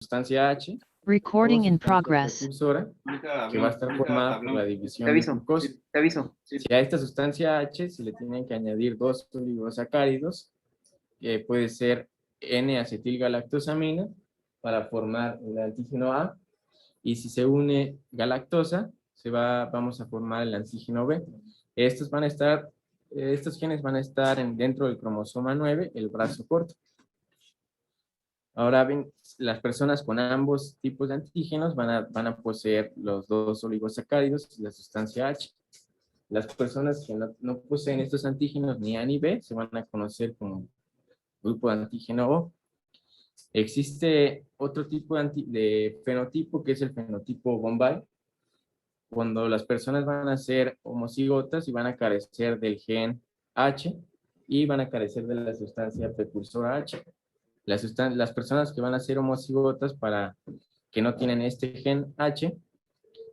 sustancia H o Recording in sustancia progress. precursora que va a estar formada por la Te división de aviso, glucosa. te aviso. Si a esta sustancia H se le tienen que añadir dos oligosacáridos, que puede ser N-acetilgalactosamina para formar el antígeno A, y si se une galactosa, vamos a formar el antígeno B. Estos genes van a estar dentro del cromosoma 9, el brazo corto. Ahora bien, las personas con ambos tipos de antígenos van a poseer los dos oligosacáridos y la sustancia H. Las personas que no poseen estos antígenos ni A ni B se van a conocer como grupo de antígeno O. Existe otro tipo de fenotipo que es el fenotipo Bombay, cuando las personas van a ser homocigotas y van a carecer del gen H y van a carecer de la sustancia precursora H. Las personas que van a ser homocigotas que no tienen este gen H,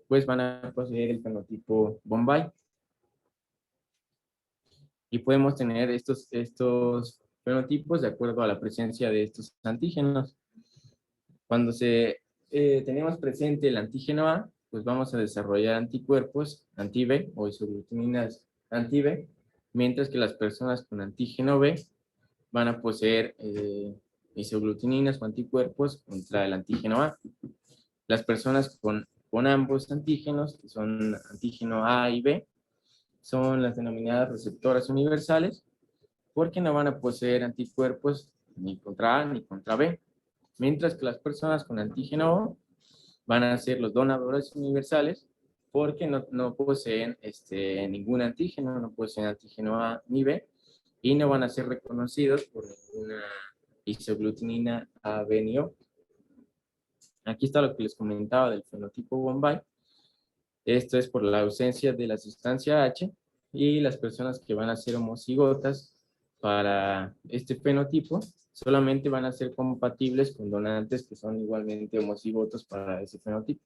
pues van a poseer el fenotipo Bombay. Y podemos tener estos fenotipos de acuerdo a la presencia de estos antígenos. Cuando tenemos presente el antígeno A, pues vamos a desarrollar anticuerpos anti-B o isoglutaminas anti-B, mientras que las personas con antígeno B van a poseer isoglutaminas o anticuerpos contra el antígeno A. Las personas con ambos antígenos, que son antígeno A y B, son las denominadas receptoras universales, porque no van a poseer anticuerpos ni contra A ni contra B, mientras que las personas con antígeno O van a ser los donadores universales, porque no poseen ningún antígeno, no poseen antígeno A ni B, y no van a ser reconocidos por ninguna isoglutinina A, B ni O. Aquí está lo que les comentaba del fenotipo Bombay. Esto es por la ausencia de la sustancia H, y las personas que van a ser homocigotas para este fenotipo solamente van a ser compatibles con donantes que son igualmente homocigotos para ese fenotipo,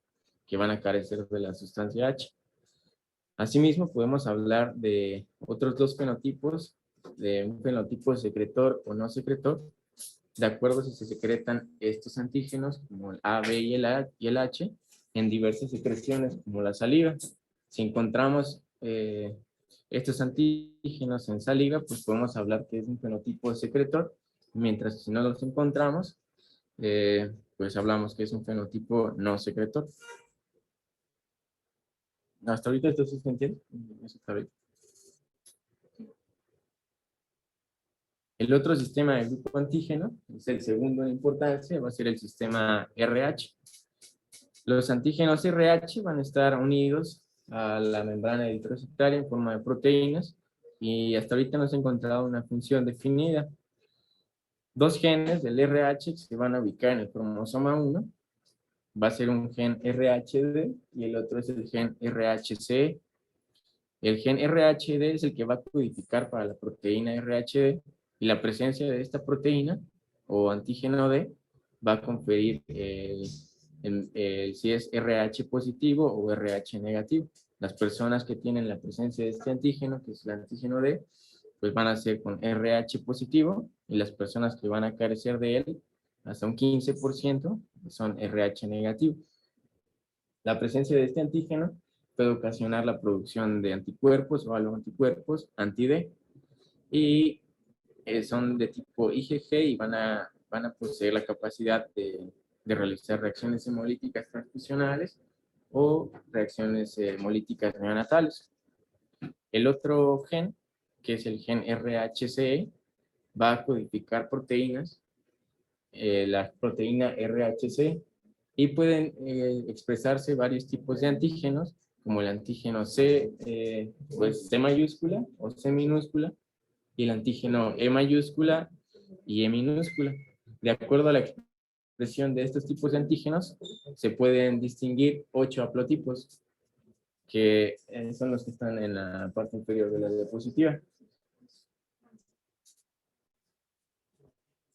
que van a carecer de la sustancia H. Asimismo, podemos hablar de otros dos fenotipos, de un fenotipo secretor o no secretor, de acuerdo si se secretan estos antígenos, como el A, B y el H, en diversas secreciones, como la saliva. Si encontramos estos antígenos en saliva, pues podemos hablar que es un fenotipo secretor, mientras si no los encontramos, pues hablamos que es un fenotipo no secretor. ¿Hasta ahorita esto sí se entiende? Eso está bien. El otro sistema de grupo antígeno, es el segundo en importancia, va a ser el sistema RH. Los antígenos RH van a estar unidos a la membrana eritrocitaria en forma de proteínas, y hasta ahorita no se ha encontrado una función definida. Dos genes del RH que se van a ubicar en el cromosoma 1, va a ser un gen RHD y el otro es el gen RHC. El gen RHD es el que va a codificar para la proteína RHD, y la presencia de esta proteína o antígeno D va a conferir si es RH positivo o RH negativo. Las personas que tienen la presencia de este antígeno, que es el antígeno D, pues van a ser con RH positivo, y las personas que van a carecer de él, hasta un 15%, son RH negativo. La presencia de este antígeno puede ocasionar la producción de anticuerpos o aloanticuerpos anti-D, y son de tipo IgG y van a poseer la capacidad de realizar reacciones hemolíticas transfusionales o reacciones hemolíticas neonatales. El otro gen, que es el gen RHCE, va a codificar proteínas, la proteína RHC, y pueden expresarse varios tipos de antígenos, como el antígeno C, pues C mayúscula o C minúscula, y el antígeno E mayúscula y E minúscula. De acuerdo a la expresión de estos tipos de antígenos, se pueden distinguir 8 haplotipos, que son los que están en la parte inferior de la diapositiva.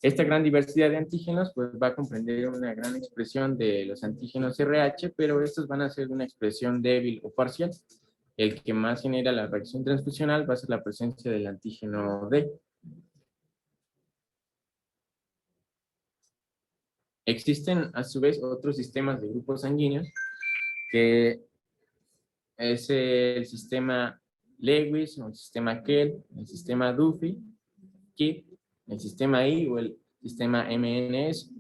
Esta gran diversidad de antígenos pues va a comprender una gran expresión de los antígenos RH, pero estos van a ser una expresión débil o parcial. El que más genera la reacción transfusional va a ser la presencia del antígeno D. Existen a su vez otros sistemas de grupos sanguíneos que es el sistema Lewis, o el sistema Kell, el sistema Duffy, KIP, el sistema I o el sistema MNS.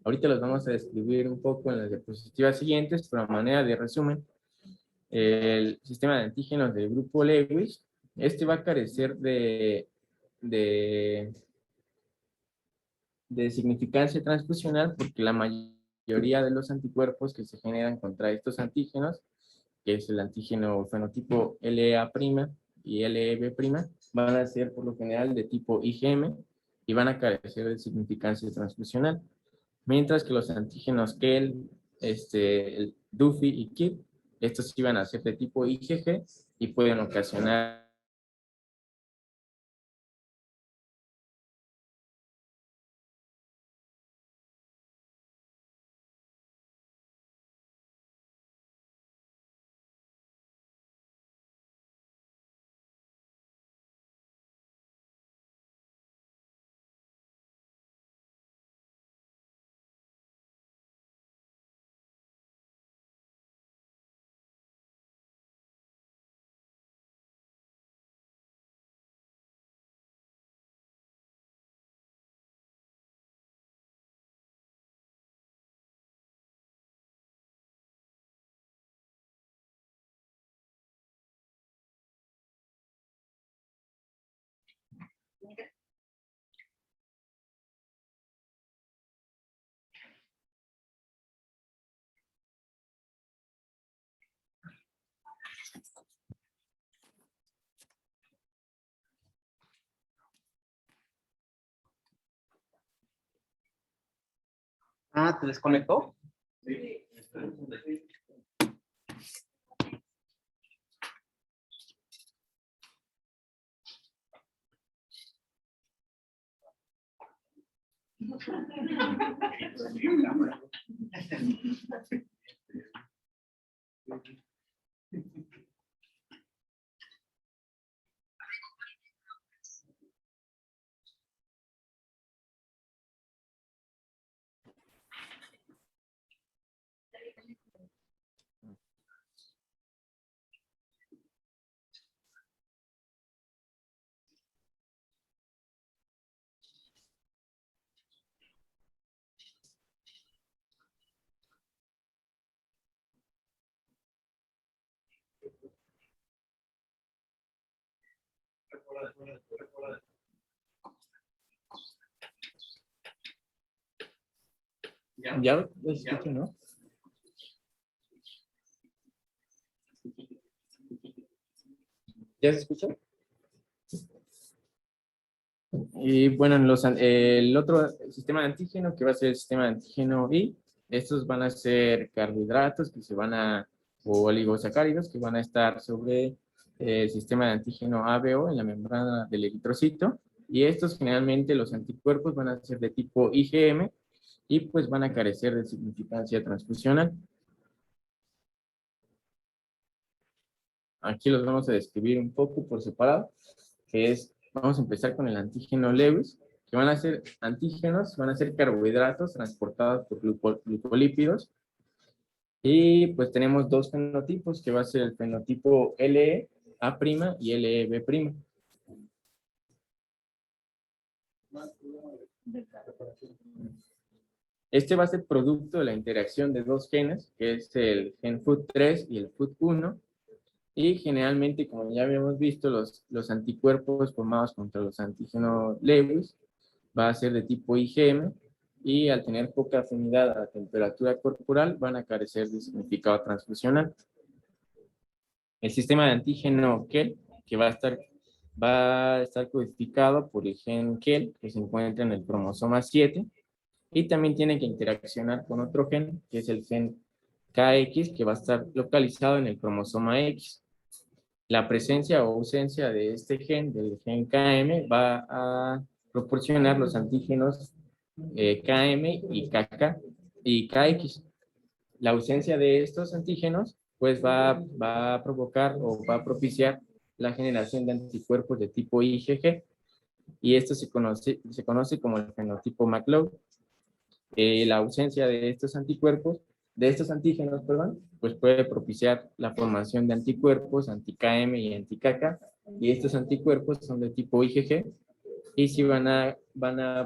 Ahorita los vamos a describir un poco en las diapositivas siguientes, pero a manera de resumen, el sistema de antígenos del grupo Lewis, este va a carecer de significancia transfusional porque la mayoría de los anticuerpos que se generan contra estos antígenos, que es el antígeno fenotipo LEA' y LEB', van a ser por lo general de tipo IgM y van a carecer de significancia transfusional. Mientras que los antígenos Kell, el Duffy y KIP, estos sí van a ser de tipo IgG y pueden ocasionar Ah, ¿te desconectó? ¿Ya lo escucho, no? ¿Ya se escucha? Y bueno, el otro sistema de antígeno, que va a ser el sistema de antígeno I, estos van a ser carbohidratos que se van a, o oligosacáridos que van a estar sobre el sistema de antígeno ABO en la membrana del eritrocito. Y estos generalmente los anticuerpos van a ser de tipo IgM y pues van a carecer de significancia transfusional. Aquí los vamos a describir un poco por separado, que es, vamos a empezar con el antígeno Lewis, que van a ser antígenos, van a ser carbohidratos transportados por glucolípidos. Y pues tenemos dos fenotipos, que va a ser el fenotipo LEA' y LEB'. Este va a ser producto de la interacción de dos genes, que es el gen FUT3 y el FUT1. Y generalmente, como ya habíamos visto, los anticuerpos formados contra los antígenos Lewis va a ser de tipo IgM y al tener poca afinidad a la temperatura corporal van a carecer de significado transfusional. El sistema de antígeno Kell, que va a estar codificado por el gen Kell, que se encuentra en el cromosoma 7, y también tiene que interaccionar con otro gen, que es el gen KX, que va a estar localizado en el cromosoma X. La presencia o ausencia de este gen, del gen KM, va a proporcionar los antígenos KM y KK y KX. La ausencia de estos antígenos pues va a provocar o va a propiciar la generación de anticuerpos de tipo IgG y esto se conoce como el fenotipo McLeod. La ausencia de estos anticuerpos, de estos antígenos, perdón, pues puede propiciar la formación de anticuerpos anti-KM y anti-KK, y estos anticuerpos son de tipo IgG, y si van a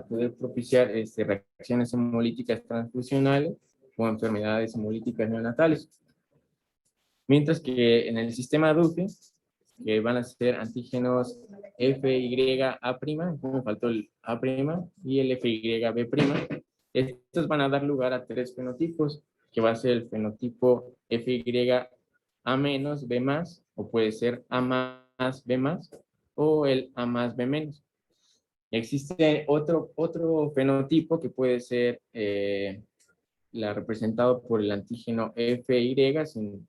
poder propiciar reacciones hemolíticas transfusionales o enfermedades hemolíticas neonatales. Mientras que en el sistema DUFI, que van a ser antígenos FYA', me faltó el A' y el FYB', estos van a dar lugar a tres fenotipos, que va a ser el fenotipo FYA-, B+, o puede ser A+, B+, o el A+B-. Existe otro fenotipo que puede ser representado por el antígeno FY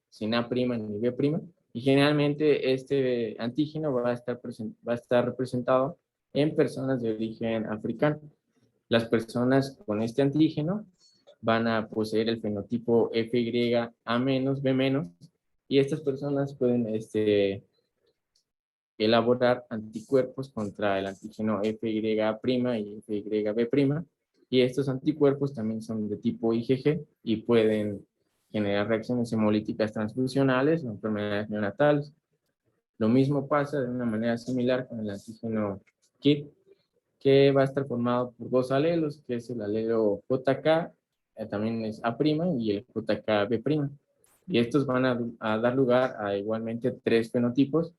sin A' ni B', y generalmente este antígeno va a estar representado en personas de origen africano. Las personas con este antígeno van a poseer el fenotipo FYA-, B-, y estas personas pueden elaborar anticuerpos contra el antígeno FYA' y FYB', y estos anticuerpos también son de tipo IgG y pueden generar reacciones hemolíticas transfusionales o enfermedades neonatales. Lo mismo pasa de una manera similar con el antígeno KIT, que va a estar formado por dos alelos, que es el alelo JK, también es A', y el JKB'. Y estos van a dar lugar a igualmente tres fenotipos,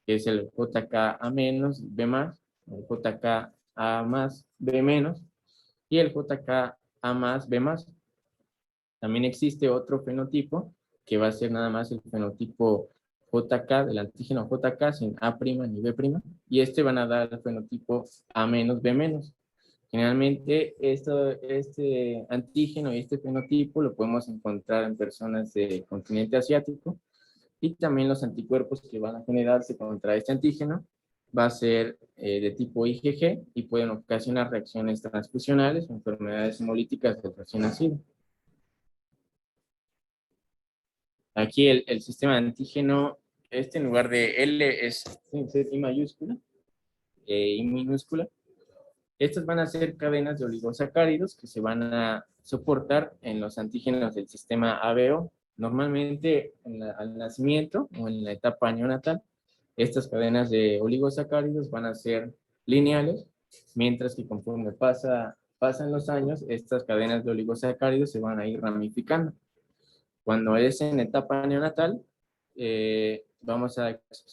que es el JKA-, B+, el JKA+, B-, y el JKA+, B+. También existe otro fenotipo, que va a ser nada más el fenotipo JK, del antígeno JK sin A' ni B', y este van a dar el fenotipo A-, B-. Generalmente este antígeno y este fenotipo lo podemos encontrar en personas del continente asiático, y también los anticuerpos que van a generarse contra este antígeno va a ser de tipo IgG y pueden ocasionar reacciones transfusionales o enfermedades hemolíticas del recién nacido. Aquí el sistema de antígeno, en lugar de L es I mayúscula, I minúscula. Estas van a ser cadenas de oligosacáridos que se van a soportar en los antígenos del sistema ABO. Normalmente al nacimiento o en la etapa neonatal, estas cadenas de oligosacáridos van a ser lineales, mientras que conforme pasan los años, estas cadenas de oligosacáridos se van a ir ramificando. Cuando es en etapa neonatal, se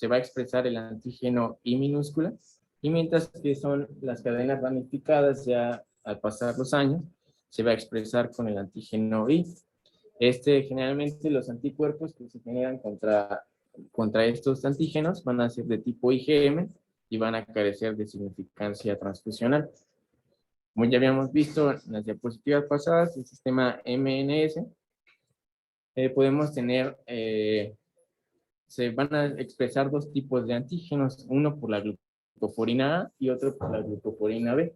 va a expresar el antígeno I minúscula, y mientras que son las cadenas ramificadas, ya al pasar los años, se va a expresar con el antígeno I. Generalmente los anticuerpos que se generan contra estos antígenos van a ser de tipo IgM y van a carecer de significancia transfusional. Como ya habíamos visto en las diapositivas pasadas, el sistema MNS, podemos tener, se van a expresar dos tipos de antígenos, uno por la glucoforina A y otro por la glucoforina B.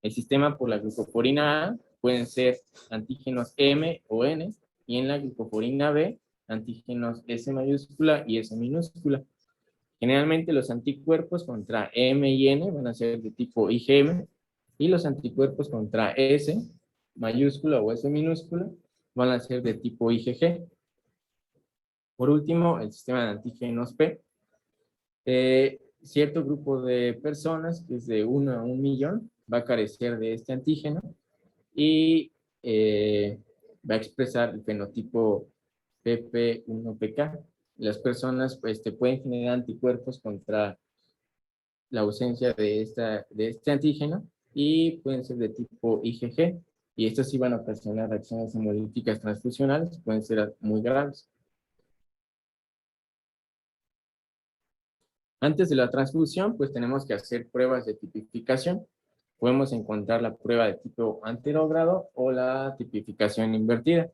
El sistema por la glucoforina A pueden ser antígenos M o N, y en la glucoforina B, antígenos S mayúscula y S minúscula. Generalmente los anticuerpos contra M y N van a ser de tipo IgM, y los anticuerpos contra S mayúscula o S minúscula van a ser de tipo IgG. Por último, el sistema de antígenos P. Cierto grupo de personas, que es de 1 a 1 millón, va a carecer de este antígeno y va a expresar el fenotipo PP1PK. Las personas pueden generar anticuerpos contra la ausencia de este antígeno y pueden ser de tipo IgG, y estos sí van a ocasionar reacciones hemolíticas transfusionales, pueden ser muy graves. Antes de la transfusión, pues tenemos que hacer pruebas de tipificación. Podemos encontrar la prueba de tipo anterógrado o la tipificación invertida.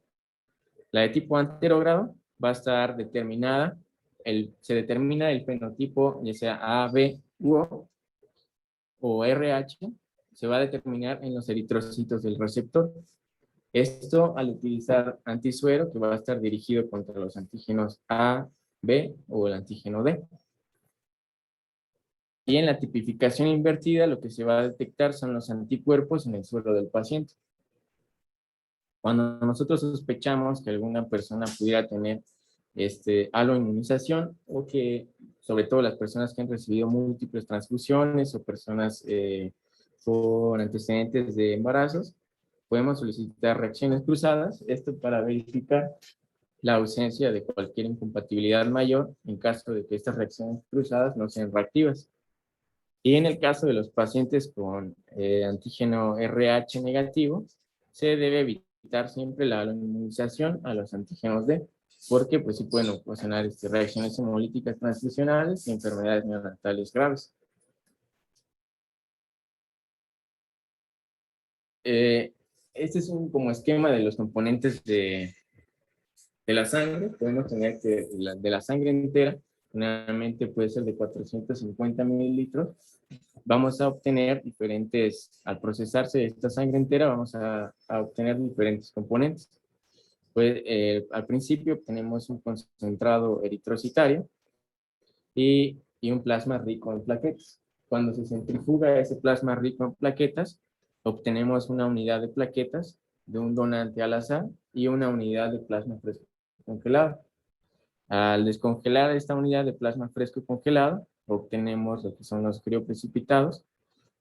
La de tipo anterógrado va a estar determinada, se determina el fenotipo, ya sea A, B, U o RH, se va a determinar en los eritrocitos del receptor. Esto al utilizar antisuero, que va a estar dirigido contra los antígenos A, B o el antígeno D. Y en la tipificación invertida, lo que se va a detectar son los anticuerpos en el suero del paciente. Cuando nosotros sospechamos que alguna persona pudiera tener aloinmunización, o que sobre todo las personas que han recibido múltiples transfusiones o personas con antecedentes de embarazos, podemos solicitar reacciones cruzadas, esto para verificar la ausencia de cualquier incompatibilidad mayor en caso de que estas reacciones cruzadas no sean reactivas. Y en el caso de los pacientes con antígeno RH negativo, se debe evitar siempre la inmunización a los antígenos D, porque pues sí pueden ocasionar reacciones hemolíticas transfusionales y enfermedades neonatales graves. Este es un como esquema de los componentes de la sangre. Podemos tener que de la sangre entera, generalmente puede ser de 450 mililitros. Vamos a obtener diferentes, al procesarse esta sangre entera, vamos a obtener diferentes componentes. Pues al principio obtenemos un concentrado eritrocitario y un plasma rico en plaquetas. Cuando se centrifuga ese plasma rico en plaquetas, obtenemos una unidad de plaquetas de un donante al azar y una unidad de plasma fresco congelado. Al descongelar esta unidad de plasma fresco congelado, obtenemos lo que son los crioprecipitados,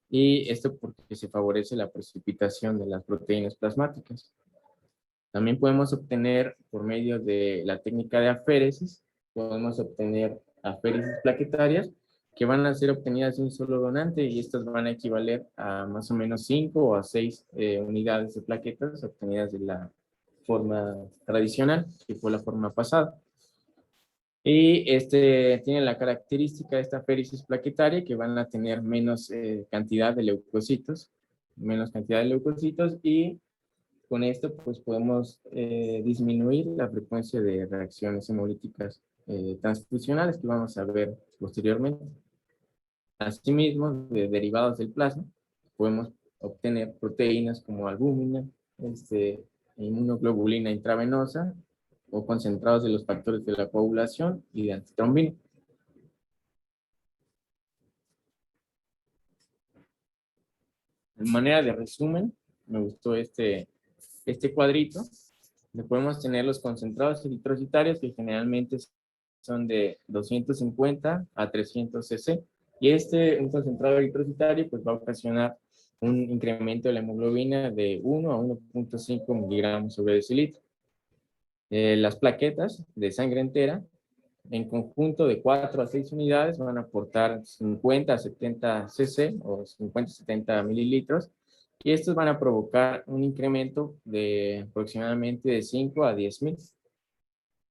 y esto porque se favorece la precipitación de las proteínas plasmáticas. También podemos obtener, por medio de la técnica de aféresis, podemos obtener aféresis plaquetarias que van a ser obtenidas de un solo donante, y estas van a equivaler a más o menos 5 o a 6 unidades de plaquetas obtenidas de la forma tradicional, que fue la forma pasada. Y tiene la característica de esta aféresis plaquetaria que van a tener menos cantidad de leucocitos, y con esto pues podemos disminuir la frecuencia de reacciones hemolíticas transfusionales que vamos a ver posteriormente. Asimismo, de derivados del plasma, podemos obtener proteínas como albúmina, inmunoglobulina intravenosa, o concentrados de los factores de la coagulación y de antitrombina. De manera de resumen, me gustó este cuadrito, donde podemos tener los concentrados eritrocitarios, que generalmente son de 250 a 300 cc, y un concentrado eritrocitario pues va a ocasionar un incremento de la hemoglobina de 1 a 1.5 miligramos sobre decilitro. Las plaquetas de sangre entera, en conjunto de 4 a 6 unidades, van a aportar 50 a 70 cc o 50 a 70 mililitros, y estos van a provocar un incremento de aproximadamente de 5 a 10,000.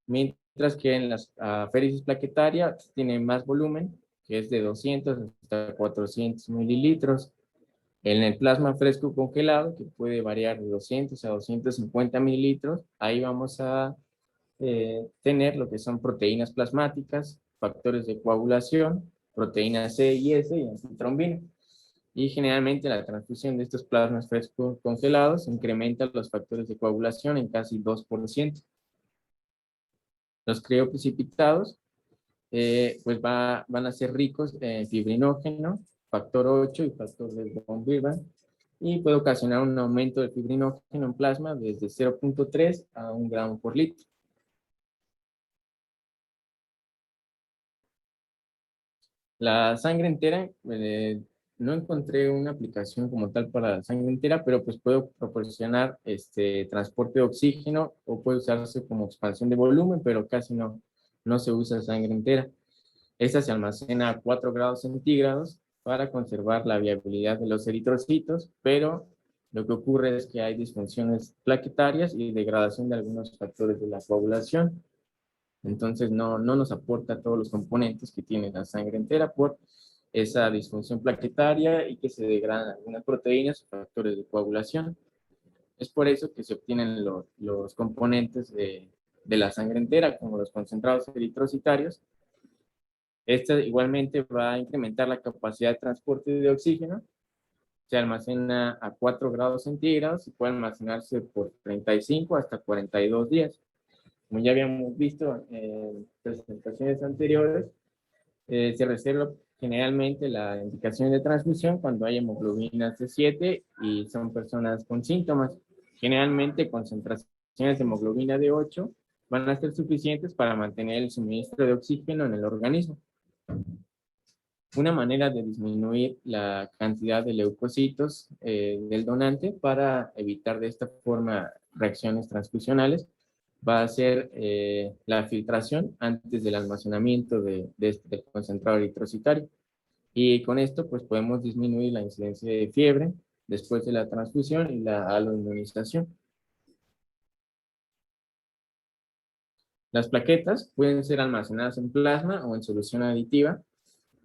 Mientras que en las aféresis plaquetaria tienen más volumen, que es de 200 hasta 400 mililitros. En el plasma fresco congelado, que puede variar de 200 a 250 mililitros, ahí vamos a tener lo que son proteínas plasmáticas, factores de coagulación, proteínas C y S y antitrombina. Y generalmente la transfusión de estos plasmas frescos congelados incrementa los factores de coagulación en casi 2%. Los crioprecipitados pues van a ser ricos en fibrinógeno, factor 8 y factor de von Willebrand, y puede ocasionar un aumento de fibrinógeno en plasma desde 0.3 a 1 gramo por litro. La sangre entera, no encontré una aplicación como tal para la sangre entera, pero pues puede proporcionar transporte de oxígeno, o puede usarse como expansión de volumen, pero casi no se usa sangre entera. Esta se almacena a 4 grados centígrados para conservar la viabilidad de los eritrocitos, pero lo que ocurre es que hay disfunciones plaquetarias y degradación de algunos factores de la coagulación. Entonces no nos aporta todos los componentes que tiene la sangre entera por esa disfunción plaquetaria, y que se degradan algunas proteínas o factores de coagulación. Es por eso que se obtienen los componentes de la sangre entera, como los concentrados eritrocitarios. Este igualmente va a incrementar la capacidad de transporte de oxígeno. Se almacena a 4 grados centígrados y puede almacenarse por 35 hasta 42 días. Como ya habíamos visto en presentaciones anteriores, se reserva generalmente la indicación de transfusión cuando hay hemoglobinas de 7 y son personas con síntomas. Generalmente concentraciones de hemoglobina de 8 van a ser suficientes para mantener el suministro de oxígeno en el organismo. Una manera de disminuir la cantidad de leucocitos del donante para evitar de esta forma reacciones transfusionales va a ser la filtración antes del almacenamiento del concentrado eritrocitario. Y con esto pues podemos disminuir la incidencia de fiebre después de la transfusión y la aloinmunización. Las plaquetas pueden ser almacenadas en plasma o en solución aditiva.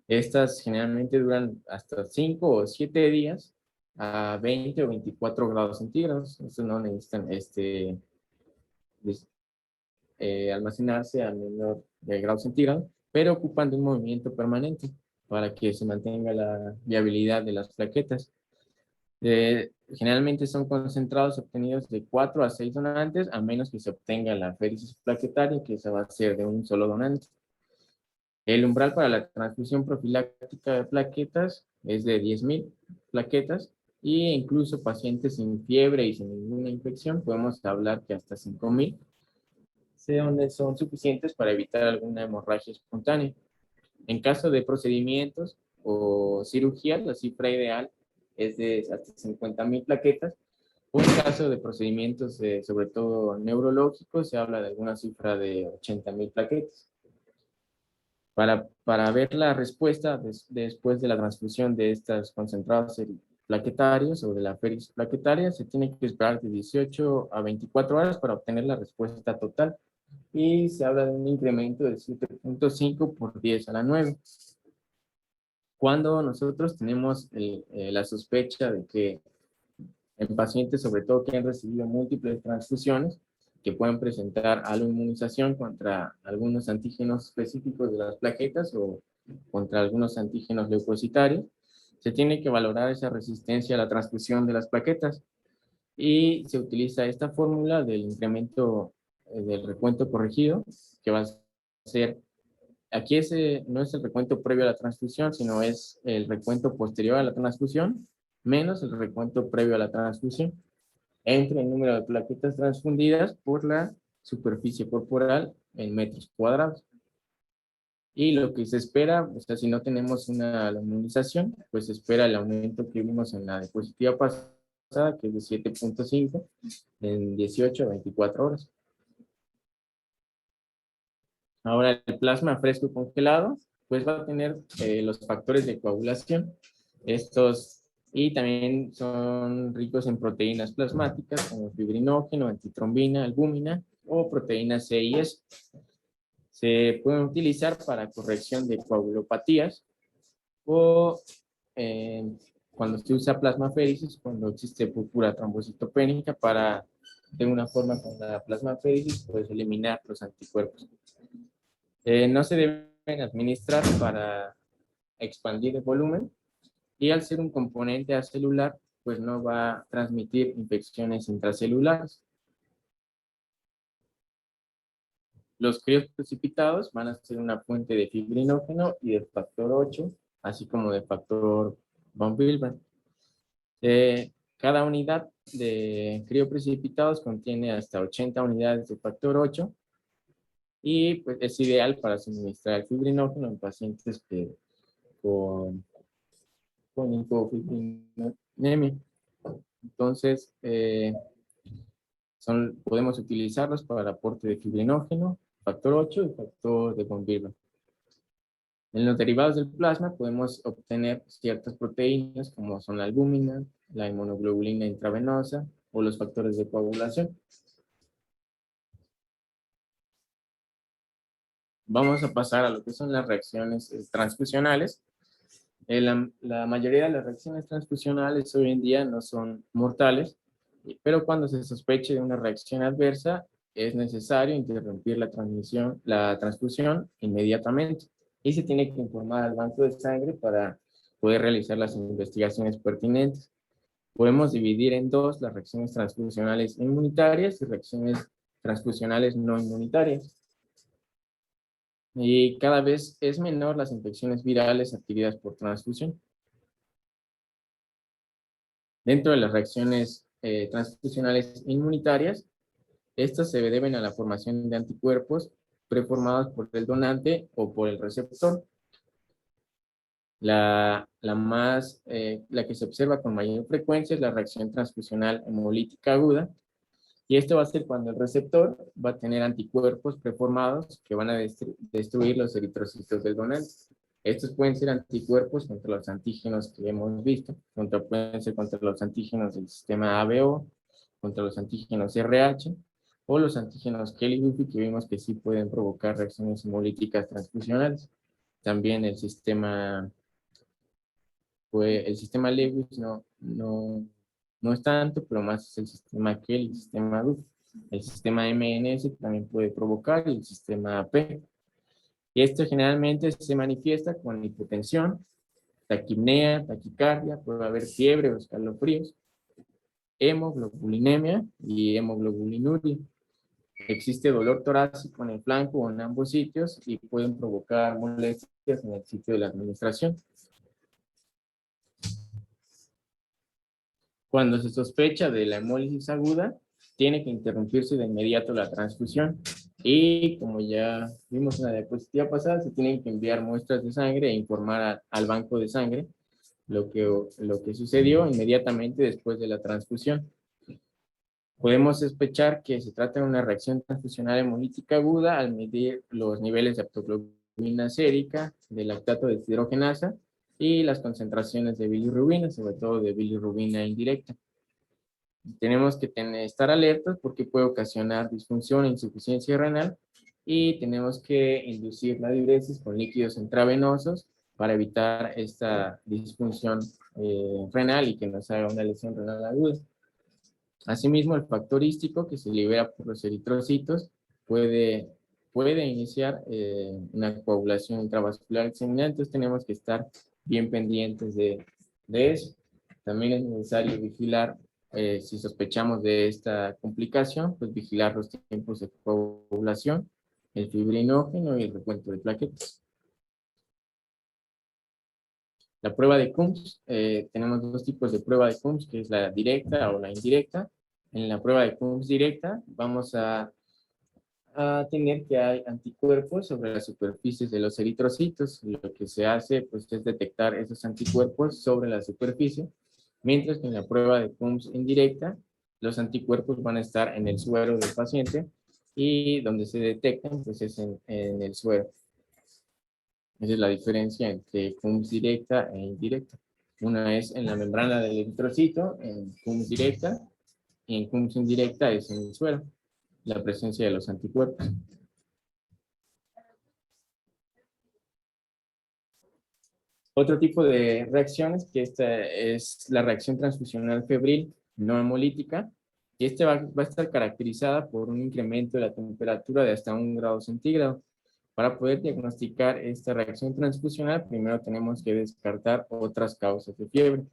Estas generalmente duran hasta 5 o 7 días a 20 o 24 grados centígrados. Estos no necesitan almacenarse a menor de grado centígrado, pero ocupan de un movimiento permanente para que se mantenga la viabilidad de las plaquetas. Generalmente son concentrados obtenidos de 4 a 6 donantes, a menos que se obtenga la féresis plaquetaria, que esa va a ser de un solo donante. El umbral para la transfusión profiláctica de plaquetas es de 10,000 plaquetas, y incluso pacientes sin fiebre y sin ninguna infección podemos hablar que hasta 5,000 son suficientes para evitar alguna hemorragia espontánea. En caso de procedimientos o cirugía, la cifra ideal es de hasta 50,000 plaquetas. O en caso de procedimientos, sobre todo neurológicos, se habla de alguna cifra de 80,000 plaquetas. Para ver la respuesta después de la transfusión de estos concentrados plaquetarios o de la féresis plaquetaria, se tiene que esperar de 18 a 24 horas para obtener la respuesta total. Y se habla de un incremento de 7.5 por 10 a la 9. Cuando nosotros tenemos la sospecha de que en pacientes, sobre todo que han recibido múltiples transfusiones, que pueden presentar aloinmunización contra algunos antígenos específicos de las plaquetas o contra algunos antígenos leucocitarios, se tiene que valorar esa resistencia a la transfusión de las plaquetas, y se utiliza esta fórmula del incremento del recuento corregido, que va a ser, aquí no es el recuento previo a la transfusión, sino es el recuento posterior a la transfusión, menos el recuento previo a la transfusión, entre el número de plaquetas transfundidas por la superficie corporal en metros cuadrados. Y lo que se espera, o sea, si no tenemos una inmunización, pues se espera el aumento que vimos en la diapositiva pasada, que es de 7.5 en 18 a 24 horas. Ahora, el plasma fresco congelado, pues va a tener los factores de coagulación. Y también son ricos en proteínas plasmáticas como fibrinógeno, antitrombina, albúmina o proteínas C y S. Se pueden utilizar para corrección de coagulopatías o cuando se usa plasmaféresis, cuando existe púrpura trombocitopénica, para de una forma con la plasmaféresis puedes eliminar los anticuerpos. No se deben administrar para expandir el volumen, y al ser un componente acelular, pues no va a transmitir infecciones intracelulares. Los críos precipitados van a ser una fuente de fibrinógeno y de factor 8, así como de factor von Willebrand. Cada unidad de crioprecipitados contiene hasta 80 unidades de factor 8, y pues es ideal para suministrar el fibrinógeno en pacientes con hipofibrinemia. Entonces, podemos utilizarlos para el aporte de fibrinógeno, factor 8 y factor de von Willebrand. En los derivados del plasma podemos obtener ciertas proteínas como son la albúmina, la inmunoglobulina intravenosa o los factores de coagulación. Vamos a pasar a lo que son las reacciones transfusionales. La mayoría de las reacciones transfusionales hoy en día no son mortales, pero cuando se sospeche de una reacción adversa, es necesario interrumpir la transfusión inmediatamente, y se tiene que informar al banco de sangre para poder realizar las investigaciones pertinentes. Podemos dividir en dos las reacciones transfusionales inmunitarias y reacciones transfusionales no inmunitarias. Y cada vez es menor las infecciones virales adquiridas por transfusión. Dentro de las reacciones transfusionales inmunitarias. Estas se deben a la formación de anticuerpos preformados por el donante o por el receptor. La que se observa con mayor frecuencia es la reacción transfusional hemolítica aguda, y esto va a ser cuando el receptor va a tener anticuerpos preformados que van a destruir los eritrocitos del donante. Estos pueden ser anticuerpos contra los antígenos que hemos visto, pueden ser contra los antígenos del sistema ABO, contra los antígenos RH, o los antígenos Kelly-Buffy, que vimos que sí pueden provocar reacciones hemolíticas transfusionales. También el sistema Lewis no es tanto, pero más es el sistema Kelly, el sistema Duff. El sistema MNS también puede provocar, y el sistema AP. Y esto generalmente se manifiesta con hipotensión, taquipnea, taquicardia, puede haber fiebre o escalofríos, hemoglobulinemia y hemoglobulinuria. Existe dolor torácico en el flanco o en ambos sitios y pueden provocar molestias en el sitio de la administración. Cuando se sospecha de la hemólisis aguda, tiene que interrumpirse de inmediato la transfusión. Y como ya vimos en la diapositiva pasada, se tienen que enviar muestras de sangre e informar al banco de sangre lo que sucedió inmediatamente después de la transfusión. Podemos sospechar que se trata de una reacción transfusional hemolítica aguda al medir los niveles de aptoglobina sérica, de lactato de deshidrogenasa y las concentraciones de bilirrubina, sobre todo de bilirrubina indirecta. Tenemos que estar alertas porque puede ocasionar disfunción e insuficiencia renal, y tenemos que inducir la diuresis con líquidos intravenosos para evitar esta disfunción renal y que nos haga una lesión renal aguda. Asimismo, el factor hístico que se libera por los eritrocitos puede iniciar una coagulación intravascular examinada. Entonces tenemos que estar bien pendientes de eso. También es necesario vigilar, si sospechamos de esta complicación, pues vigilar los tiempos de coagulación, el fibrinógeno y el recuento de plaquetas. La prueba de Coombs, tenemos dos tipos de prueba de Coombs, que es la directa o la indirecta. En la prueba de Coombs directa vamos a tener que hay anticuerpos sobre las superficies de los eritrocitos. Lo que se hace pues, es detectar esos anticuerpos sobre la superficie, mientras que en la prueba de Coombs indirecta, los anticuerpos van a estar en el suero del paciente, y donde se detectan pues, es en el suero. Esa es la diferencia entre Coombs directa e indirecta. Una es en la membrana del eritrocito, en Coombs directa, y en Coombs indirecta es en el suero, la presencia de los anticuerpos. Otro tipo de reacciones, que esta es la reacción transfusional febril no hemolítica, y esta va a estar caracterizada por un incremento de la temperatura de hasta 1 grado centígrado. Para poder diagnosticar esta reacción transfusional, primero tenemos que descartar otras causas de fiebre.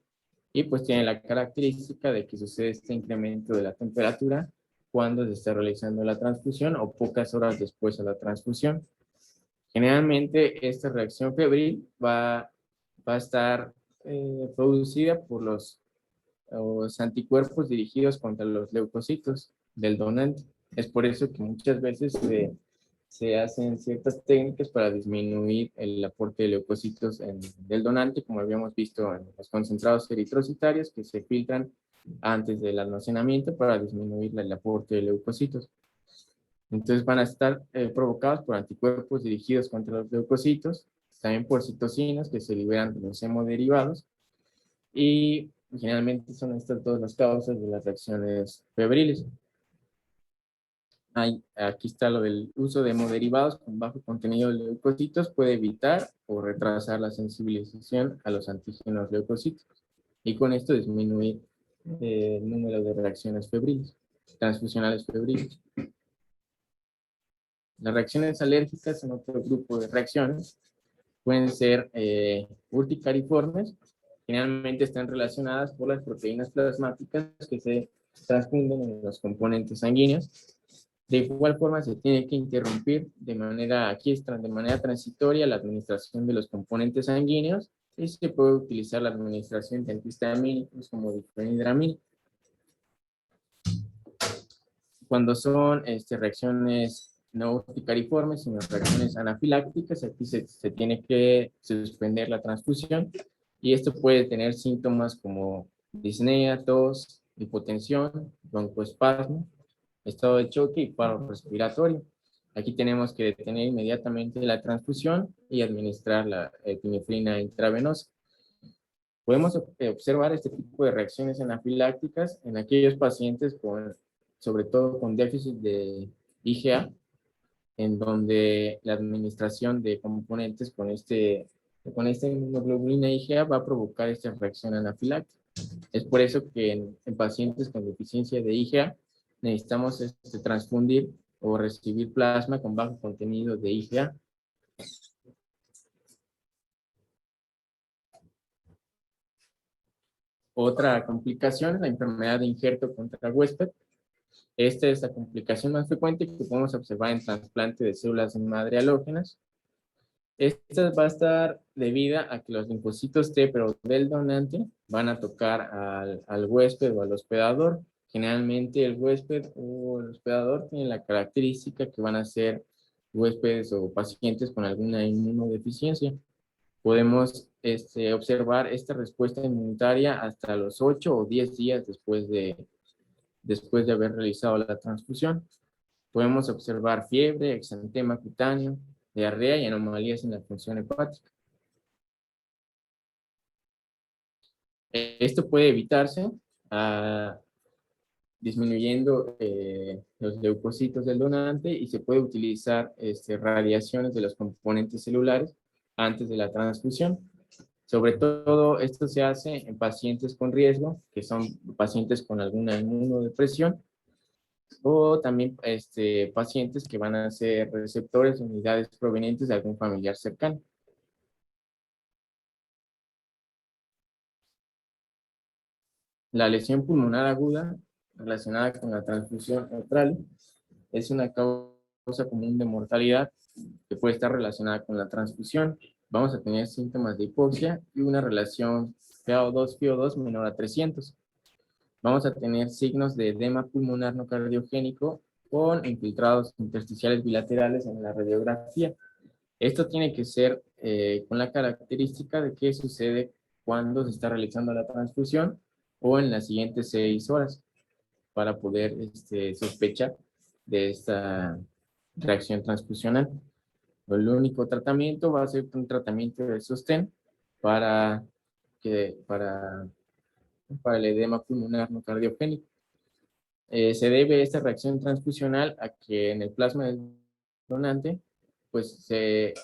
Y pues tiene la característica de que sucede este incremento de la temperatura cuando se está realizando la transfusión o pocas horas después de la transfusión. Generalmente esta reacción febril va a estar producida por los anticuerpos dirigidos contra los leucocitos del donante. Es por eso que muchas veces se hacen ciertas técnicas para disminuir el aporte de leucocitos del donante, como habíamos visto en los concentrados eritrocitarios que se filtran antes del almacenamiento para disminuir el aporte de leucocitos. Entonces van a estar provocados por anticuerpos dirigidos contra los leucocitos, también por citocinas que se liberan de los hemoderivados, y generalmente son estas todas las causas de las reacciones febriles. Aquí está lo del uso de hemoderivados con bajo contenido de leucocitos, puede evitar o retrasar la sensibilización a los antígenos leucocíticos, y con esto disminuir el número de reacciones febriles, transfusionales febriles. Las reacciones alérgicas son otro grupo de reacciones. Pueden ser urticariformes. Generalmente están relacionadas por las proteínas plasmáticas que se transfunden en los componentes sanguíneos. De igual forma, se tiene que interrumpir de manera transitoria la administración de los componentes sanguíneos, y se puede utilizar la administración de antihistamínicos como difenhidramina. Cuando son reacciones no urticariformes, sino reacciones anafilácticas, aquí se tiene que suspender la transfusión y esto puede tener síntomas como disnea, tos, hipotensión, broncoespasmo, estado de choque y paro respiratorio. Aquí tenemos que detener inmediatamente la transfusión y administrar la epinefrina intravenosa. Podemos observar este tipo de reacciones anafilácticas en aquellos pacientes sobre todo con déficit de IgA, en donde la administración de componentes con esta inmunoglobulina IgA va a provocar esta reacción anafiláctica. Es por eso que en pacientes con deficiencia de IgA necesitamos transfundir o recibir plasma con bajo contenido de IgA. Otra complicación es la enfermedad de injerto contra huésped. Esta es la complicación más frecuente que podemos observar en trasplante de células madre halógenas. Esta va a estar debida a que los linfocitos T, pero del donante, van a tocar al huésped o al hospedador. Generalmente el huésped o el hospedador tienen la característica que van a ser huéspedes o pacientes con alguna inmunodeficiencia. Podemos observar esta respuesta inmunitaria hasta los 8 o 10 días después de haber realizado la transfusión. Podemos observar fiebre, exantema cutáneo, diarrea y anomalías en la función hepática. Esto puede evitarse disminuyendo los leucocitos del donante y se puede utilizar radiaciones de los componentes celulares antes de la transfusión. Sobre todo, esto se hace en pacientes con riesgo, que son pacientes con alguna inmunodepresión, o también pacientes que van a ser receptores de unidades provenientes de algún familiar cercano. La lesión pulmonar aguda relacionada con la transfusión neutral es una causa común de mortalidad que puede estar relacionada con la transfusión. Vamos a tener síntomas de hipoxia y una relación PaO2-FiO2 menor a 300. Vamos a tener signos de edema pulmonar no cardiogénico con infiltrados intersticiales bilaterales en la radiografía. Esto tiene que ser con la característica de qué sucede cuando se está realizando la transfusión o en las siguientes 6 horas para poder sospechar de esta reacción transfusional. El único tratamiento va a ser un tratamiento de sostén para el edema pulmonar no cardiogénico. Se debe esta reacción transfusional a que en el plasma del donante, pues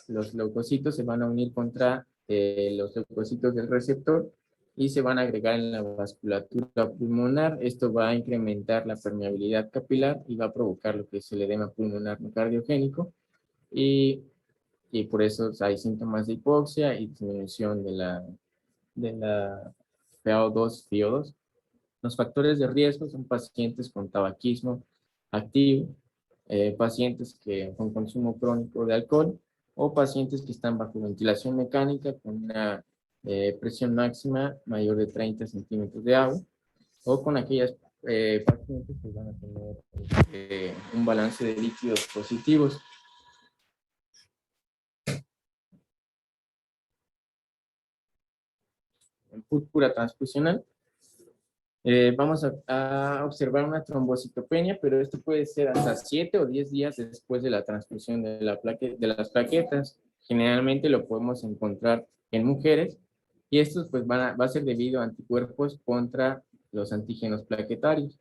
los leucocitos se van a unir contra los leucocitos del receptor y se van a agregar en la vasculatura pulmonar. Esto va a incrementar la permeabilidad capilar y va a provocar lo que es el edema pulmonar no cardiogénico y por eso hay síntomas de hipoxia y disminución de la PaO2-FiO2. Los factores de riesgo son pacientes con tabaquismo activo, pacientes con consumo crónico de alcohol o pacientes que están bajo ventilación mecánica con una presión máxima mayor de 30 centímetros de agua o con aquellas pacientes que van a tener un balance de líquidos positivos. En púrpura transfusional, vamos a observar una trombocitopenia, pero esto puede ser hasta 7 o 10 días después de la transfusión de las plaquetas. Generalmente lo podemos encontrar en mujeres y estos pues va a ser debido a anticuerpos contra los antígenos plaquetarios.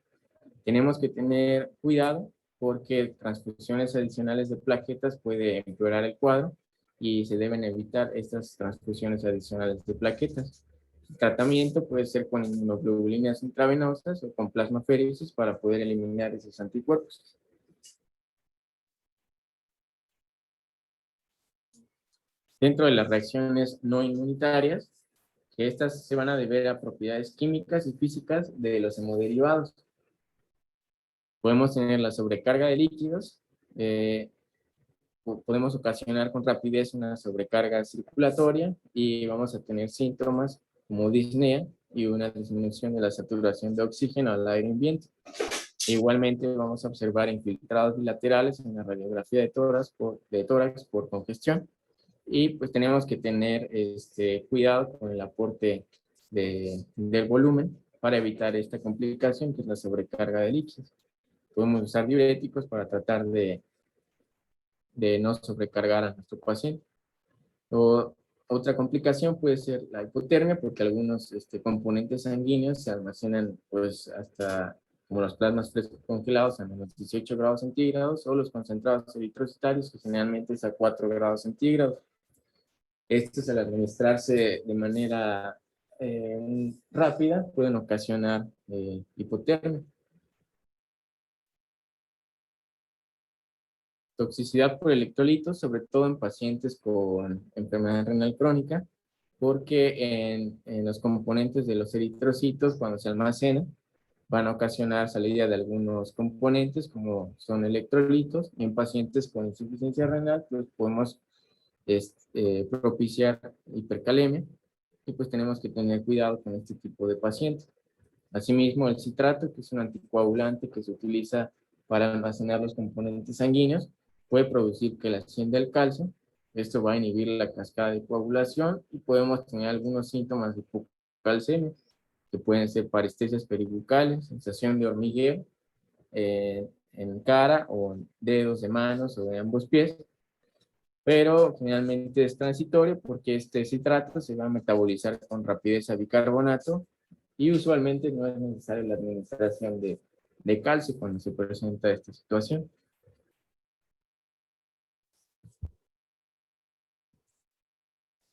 Tenemos que tener cuidado porque transfusiones adicionales de plaquetas puede empeorar el cuadro y se deben evitar estas transfusiones adicionales de plaquetas. El tratamiento puede ser con inmunoglobulinas intravenosas o con plasmaféresis para poder eliminar esos anticuerpos. Dentro de las reacciones no inmunitarias, que estas se van a deber a propiedades químicas y físicas de los hemoderivados. Podemos tener la sobrecarga de líquidos, podemos ocasionar con rapidez una sobrecarga circulatoria y vamos a tener síntomas como disnea y una disminución de la saturación de oxígeno al aire ambiente. Igualmente vamos a observar infiltrados bilaterales en la radiografía de tórax por congestión. Y pues tenemos que tener cuidado con el aporte del volumen para evitar esta complicación que es la sobrecarga de líquidos. Podemos usar diuréticos para tratar de no sobrecargar a nuestro paciente. Otra complicación puede ser la hipotermia, porque algunos componentes sanguíneos se almacenan pues hasta como los plasmas frescos congelados a menos 18 grados centígrados, o los concentrados eritrocitarios, que generalmente es a 4 grados centígrados. Estos, al administrarse de manera rápida, pueden ocasionar hipotermia. Toxicidad por electrolitos, sobre todo en pacientes con enfermedad renal crónica, porque en los componentes de los eritrocitos, cuando se almacenan, van a ocasionar salida de algunos componentes, como son electrolitos. Y en pacientes con insuficiencia renal, pues podemos propiciar hipercalemia, y pues tenemos que tener cuidado con este tipo de pacientes. Asimismo, el citrato, que es un anticoagulante que se utiliza para almacenar los componentes sanguíneos, puede producir quelación del calcio. Esto va a inhibir la cascada de coagulación y podemos tener algunos síntomas de hipocalcemia, que pueden ser parestesias peribucales, sensación de hormigueo en cara o en dedos de manos o de ambos pies, pero generalmente es transitorio porque este citrato se va a metabolizar con rapidez a bicarbonato, y usualmente no es necesaria la administración de calcio cuando se presenta esta situación.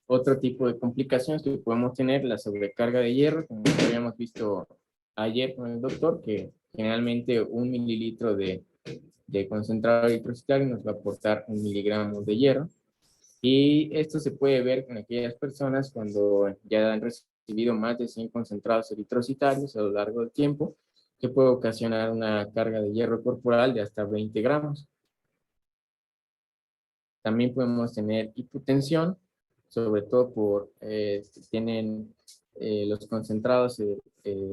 Otro tipo de complicaciones que podemos tener, la sobrecarga de hierro, como habíamos visto ayer con el doctor, que generalmente 1 mililitro de concentrado eritrocitario nos va a aportar 1 miligramo de hierro. Y esto se puede ver con aquellas personas cuando ya han recibido más de 100 concentrados eritrocitarios a lo largo del tiempo, que puede ocasionar una carga de hierro corporal de hasta 20 gramos. También podemos tener hipotensión, sobre todo tienen los concentrados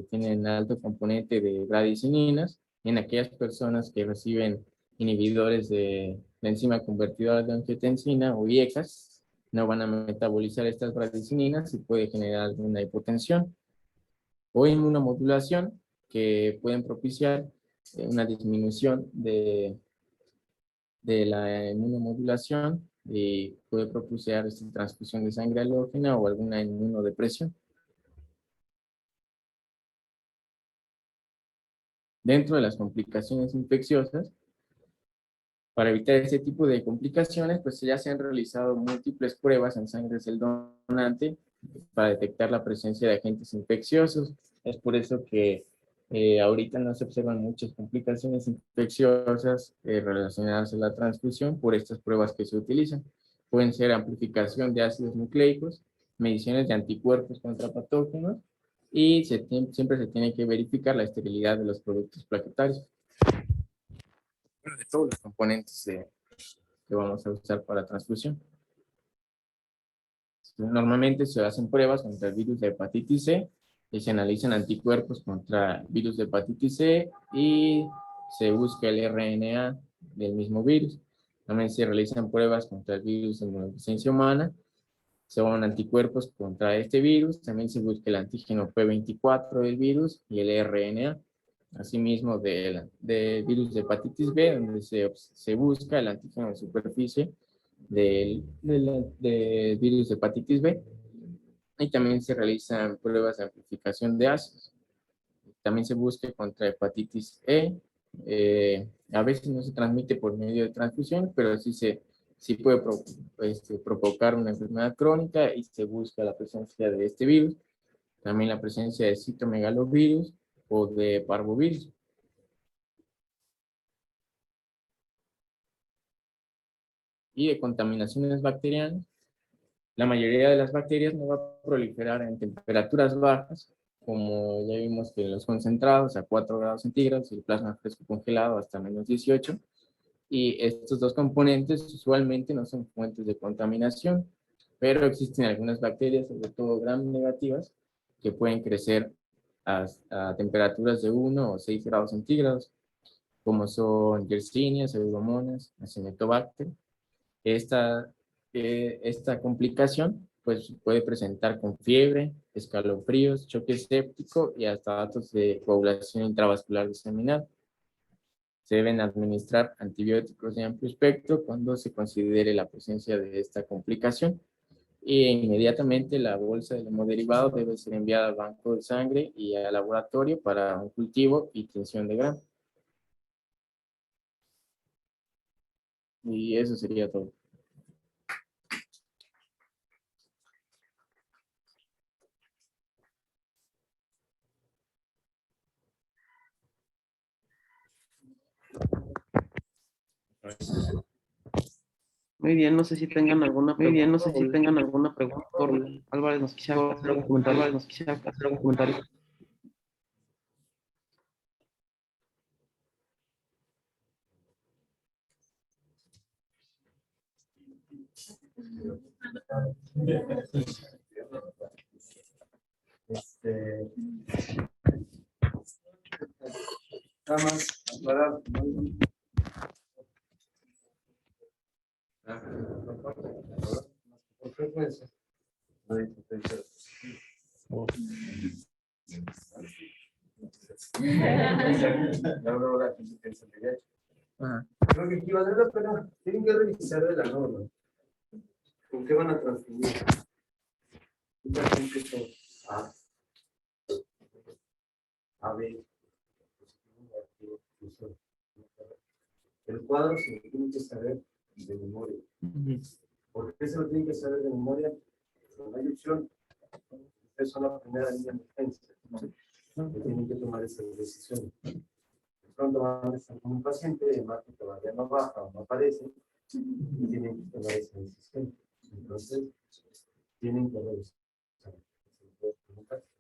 tienen alto componente de bradicininas. En aquellas personas que reciben inhibidores de la enzima convertidora de angiotensina o IECAS, no van a metabolizar estas bradicininas y puede generar alguna hipotensión. O inmunomodulación, que pueden propiciar una disminución de la inmunomodulación, y puede propiciar transfusión de sangre halógena o alguna inmunodepresión. Dentro de las complicaciones infecciosas, para evitar este tipo de complicaciones, pues ya se han realizado múltiples pruebas en sangre del donante para detectar la presencia de agentes infecciosos. Es por eso que ahorita no se observan muchas complicaciones infecciosas relacionadas a la transfusión por estas pruebas que se utilizan. Pueden ser amplificación de ácidos nucleicos, mediciones de anticuerpos contra patógenos, y siempre se tiene que verificar la esterilidad de los productos plaquetarios, de todos los componentes que vamos a usar para transfusión. Normalmente se hacen pruebas contra el virus de hepatitis C, y se analizan anticuerpos contra virus de hepatitis C, y se busca el RNA del mismo virus. También se realizan pruebas contra el virus de inmunodeficiencia humana, se van anticuerpos contra este virus, también se busca el antígeno P24 del virus y el RNA. Asimismo, del virus de hepatitis B, donde se busca el antígeno de superficie del virus de hepatitis B, y también se realizan pruebas de amplificación de ácidos. También se busca contra hepatitis E. A veces no se transmite por medio de transfusión, pero sí puede provocar una enfermedad crónica, y se busca la presencia de este virus. También la presencia de citomegalovirus o de parvovirus. Y de contaminaciones bacterianas, la mayoría de las bacterias no va a proliferar en temperaturas bajas, como ya vimos que los concentrados a 4 grados centígrados y el plasma fresco congelado hasta menos 18. Y estos dos componentes usualmente no son fuentes de contaminación, pero existen algunas bacterias, sobre todo gram negativas, que pueden crecer a temperaturas de 1 o 6 grados centígrados. como son Yersinia, Pseudomonas, Acinetobacter. Esta complicación pues, puede presentar con fiebre, escalofríos, choque séptico y hasta datos de coagulación intravascular diseminada. Se deben administrar antibióticos de amplio espectro cuando se considere la presencia de esta complicación. Y inmediatamente la bolsa del hemoderivado debe ser enviada al banco de sangre y al laboratorio para un cultivo y tinción de grano. Y eso sería todo. Muy bien, no sé si tengan alguna pregunta. Muy bien, no sé si tengan alguna pregunta. Por Álvarez nos quisiera hacer algún comentario. Álvarez nos quisiera hacer algún comentario. Nada más para por frecuencia. Creo que aquí vale la pena. Tienen que revisar de la norma. ¿Con qué van a transferir? Mucha gente son A, B. El cuadro se lo tiene que saber de memoria. ¿Por qué se lo tiene que saber de memoria? No hay opción. Ustedes son la primera línea de defensa. Que tienen que tomar esa decisión. De pronto van a estar con un paciente, de que todavía no baja o no aparece, y tienen que tomar esa decisión. Entonces, tienen que revisar.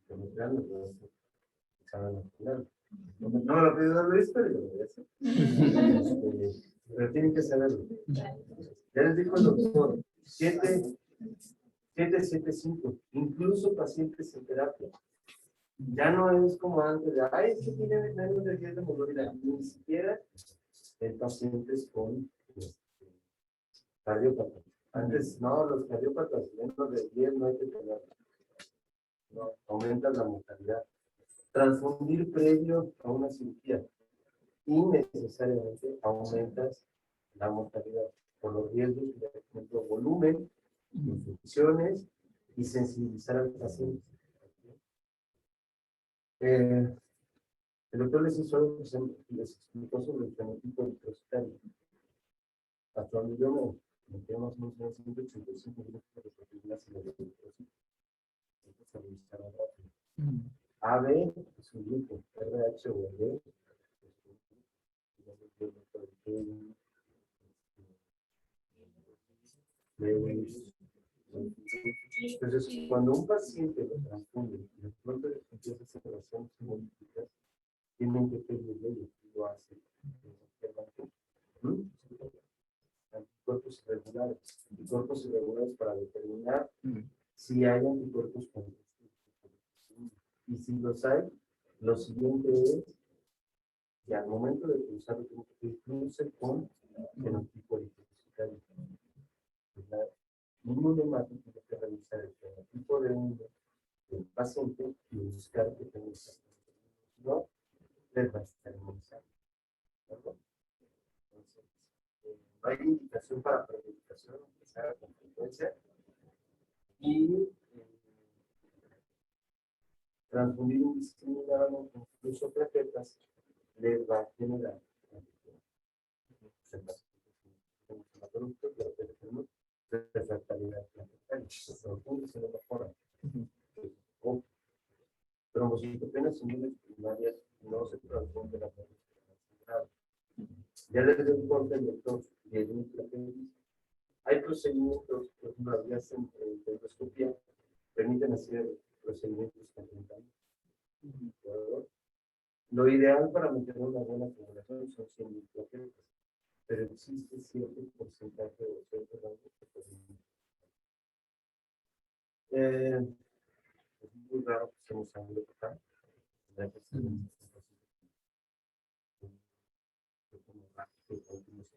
Que no crean, lo voy a hacer examen al final. No me lo pido dar esto y lo voy a hacer. Pero tienen que saberlo. Ya les dijo el doctor, 775, incluso pacientes en terapia. Ya no es como antes de, ay, es que tiene menos de 10 de hemoglobina. Ni siquiera en pacientes con cardiópatas. Antes, no, los cardiópatas menos de 10 no hay que tener. No, aumentas la mortalidad. Transfundir previo a una cirugía. Innecesariamente aumentas la mortalidad por los riesgos de, por ejemplo, volumen, infecciones y sensibilizar al paciente. El doctor les explicó sobre el fenotipo eritrocitario. Hasta donde yo me quedo más o menos en 185 minutos de proteínas y de eritrocitos. AB es un grupo, RH o B. Entonces, cuando un paciente lo transfunde y de pronto empieza a hacer relaciones políticas, tienen que pedirle y lo hace. Anticuerpos irregulares para determinar si hay anticuerpos contra. Y si los hay, lo siguiente es que al momento de cruzarlo, tiene que cruzarse con fenotipo eritrocitario. La inmunomática tiene que revisar el fenotipo de uno del paciente y buscar que tenga esa. No, les va a estar inmunizado. Entonces, no hay indicación para premedicación, empezar con frecuencia. Y transfundir indiscriminadamente, incluso plaquetas, les va a generar trombocitopenias inmunes primarias no se transfunden a través de la. Ya les doy un corte del doctor y el intraapéndice. Hay procedimientos, por ejemplo, que hacen endoscopía, permiten hacer procedimientos complementarios. Lo ideal para mantener una buena acumulación son 100.000 plaquetas, pero existe cierto porcentaje de ciertos rangos que pueden. Es muy raro que estemos hablando de acá. que continuemos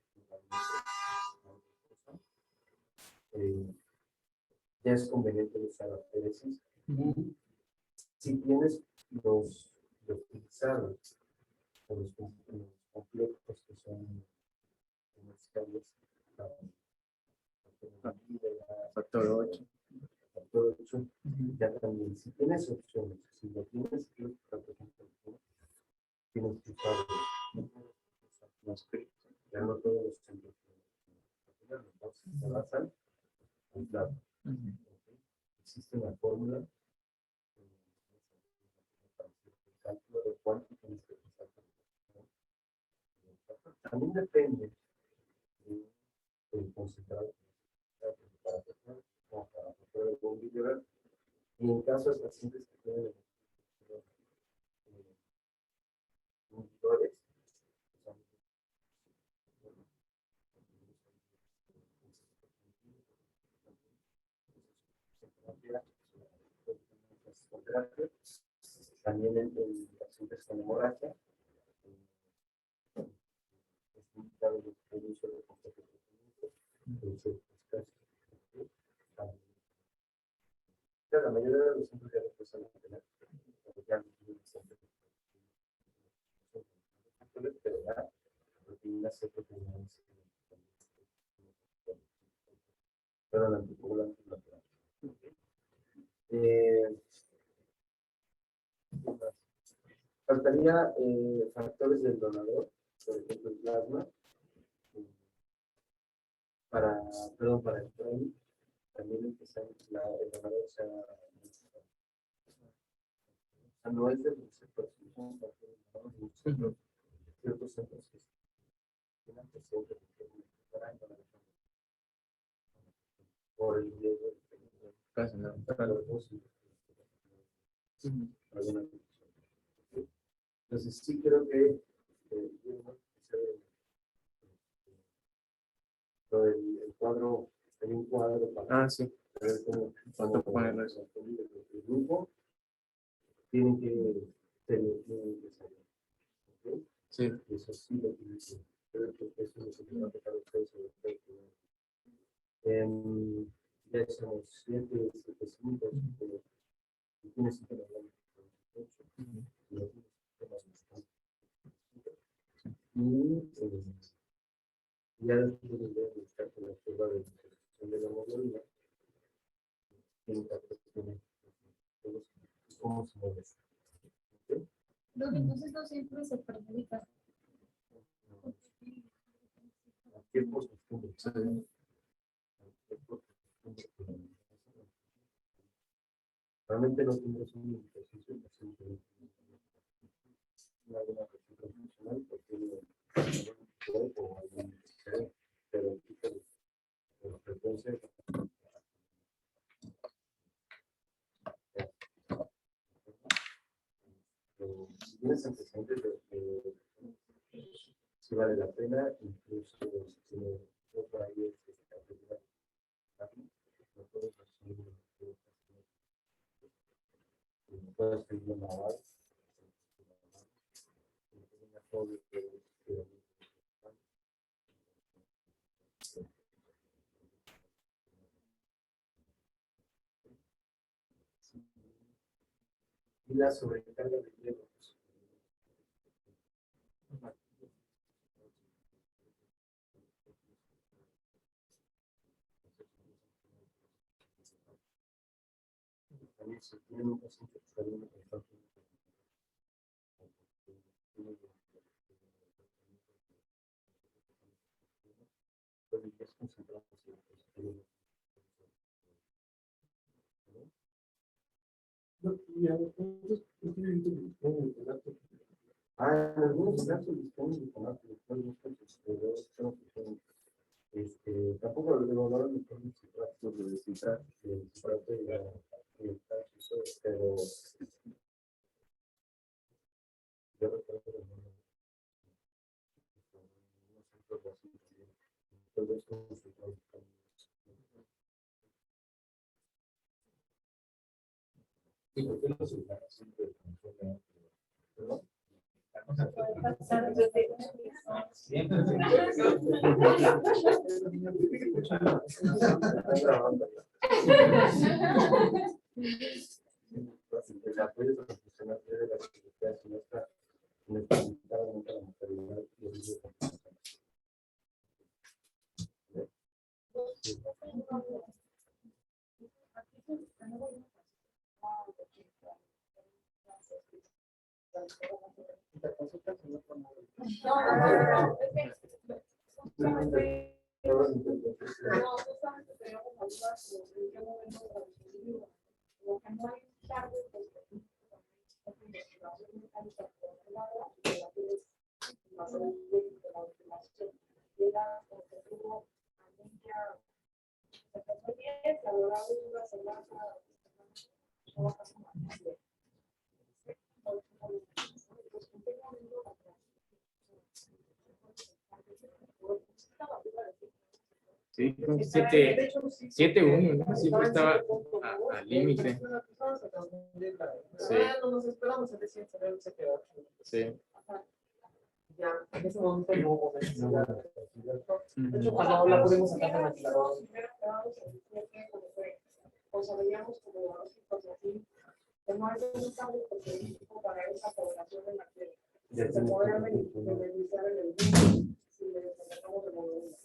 ya es conveniente usar aféresis. Y si tienes los fixados o los complejos que son comerciales, Factor 8. Factor 8, ya también, si tienes opciones, si lo tienes, tienes que usar los ya no todos los centros. Entonces, se basan en plata. Existe una fórmula para hacer el cálculo de cuánto tienes que usar. También depende del concentrado para hacer o para hacer el bombillo. Y en caso de pacientes que tienen inhibidores, también en pacientes con hemorragia, es indicado el uso de complejos la mayoría de los centros ya lo empezaron a tener, pero ya rutinas se proteínas, pero la anticoagulante natural. Faltaría factores del donador, por ejemplo, el plasma, para el tren, también empezar el donador sea no es del sector, ciertos centros que tienen presente por el riesgo entonces sí creo que lo del cuadro, hay un cuadro para sí. ver ¿Cuánto ponerlo eso? El grupo tiene que salir. ¿Okay? Sí. Eso sí lo tiene que ver, porque eso es lo que va a tocar a ustedes sobre todo. Ya somos 7, 5, tienes que tener y ya después de buscar con la curva de la hemoglobina, cómo se mueve. ¿Okay? Entonces no siempre se perjudica. ¿Qué costumbre? Realmente no tendrás un ejercicio de una buena receta funcional porque no o algún pero la frecuencia si tienes antecedentes de si vale la pena, incluso si no por ahí es no puedes recibir puedes pedir una base y la sobrecarga de hierro. También se tiene un paciente que está viendo constante. En algunos casos disponen de tampoco lo digo, no es mejor descifrar el citrato y el calcio, pero yo recuerdo que ¿y por qué no se siempre funciona? ¿Perdón? El apoyo profesional de la Secretaría de nuestra necesitada de la maternidad y el video. Sí, con 7-1, ¿no? Siempre estaba al límite. Sí. Sí. Ya, en ese momento no hubo necesidad. De hecho, cuando la pudimos sacar de la claro. O sea, veíamos como los chicos así, que no es necesario porque para esa población en la que se podría beneficiar en el mundo si le sacamos de volumen, ¿no?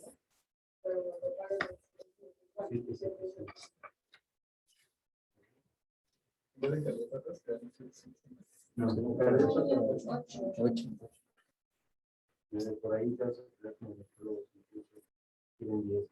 Pero lo que Por ahí entonces tienen 10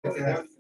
Gracias.